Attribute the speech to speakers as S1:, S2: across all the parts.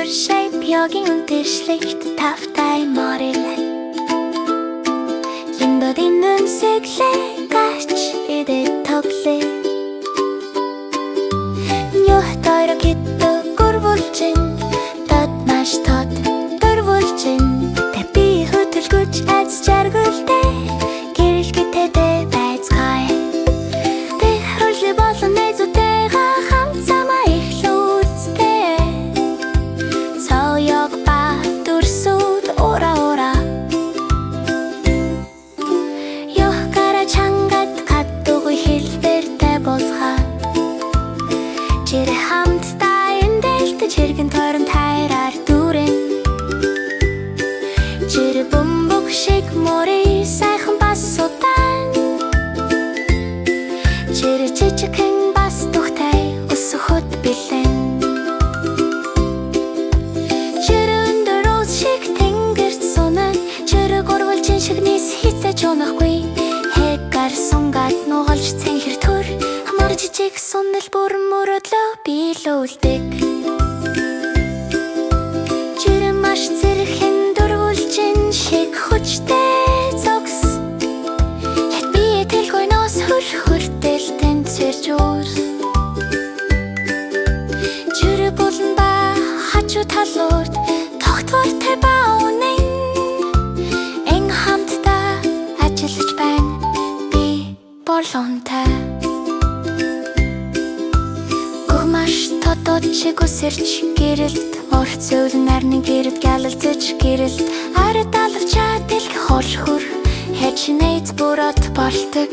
S1: shape yoгийн үндэшлэгт тавтай морил Линдодын үнсэглээ гач идэт тоглээ Нюх тойрог хитдэг гурвулжин Дод маш тод дөрвулжин Тэ би хөтөлгөж аз жаргалтай Гэрэл гэтэдэ байцгай Тэ харуули болон найзуудайгаа хамт самаа эхлүүлцтэй Цаоёг ба дүрсүүд ора ора Ёх гара чангад каттугүй хэлбэртэй болхаа Жир хамтдаа эндэлтэж хэргэн тойрон тайраар дүүрэн Жир бөмбөг шиг морей сайхан бас удаан Жир жижигхэн бас тухтай өсөхөд бэлэн Жир өндөр уус шиг тэнгэрт сунан Жир гурвалжин шиг низ хитэж унахгүй Хэггар сунгаад нугалж цэнхэр төр Мөр жижиг суннал бүрэн мөрөдлөө биелүүлдэг Жир маш зэрхэн дөрвөлжин шиг хүчтэй зогс Хэд бие тэлгойноос хөр хүртэл тэнцвэрж үр Жир болон ба хажуу талууд тогтвортой ба үнэн Эн хамтдаа ажиллаж байна би болонтай Маш тодод шиг үсэрч гэрэлт Урт зөвлөн нарны гэрд гялалцэж гэрэлт Ард алавчаад илг хол хөр Хэж нейц бүрот болдог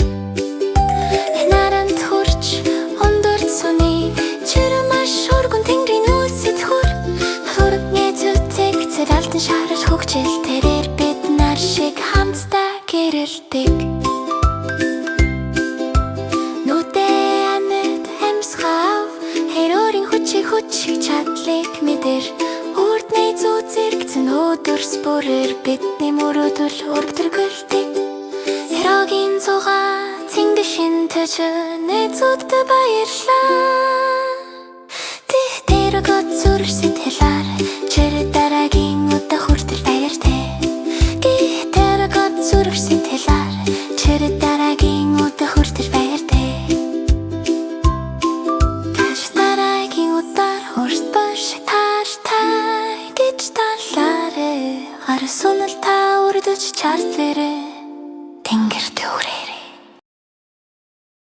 S1: Наранд хурч өндөрт суны Жир маш өргөн тэнгэрийн үлсэд хөр Хөргний зүтэг цэр алтан шарал хөгжил Тэрээр бид нар шиг хамтдаа гэрэлдэг Хүчиг чадлыг мэдэр Үрдний зүү зэрэгцэн өдөрс бүрээр Бидний мөрөдөл үрдэргэлдэг Эрогийн зугаа цэнгшин төжөн Эцүүд баярлаа Дэх тэрэг от зүрсэн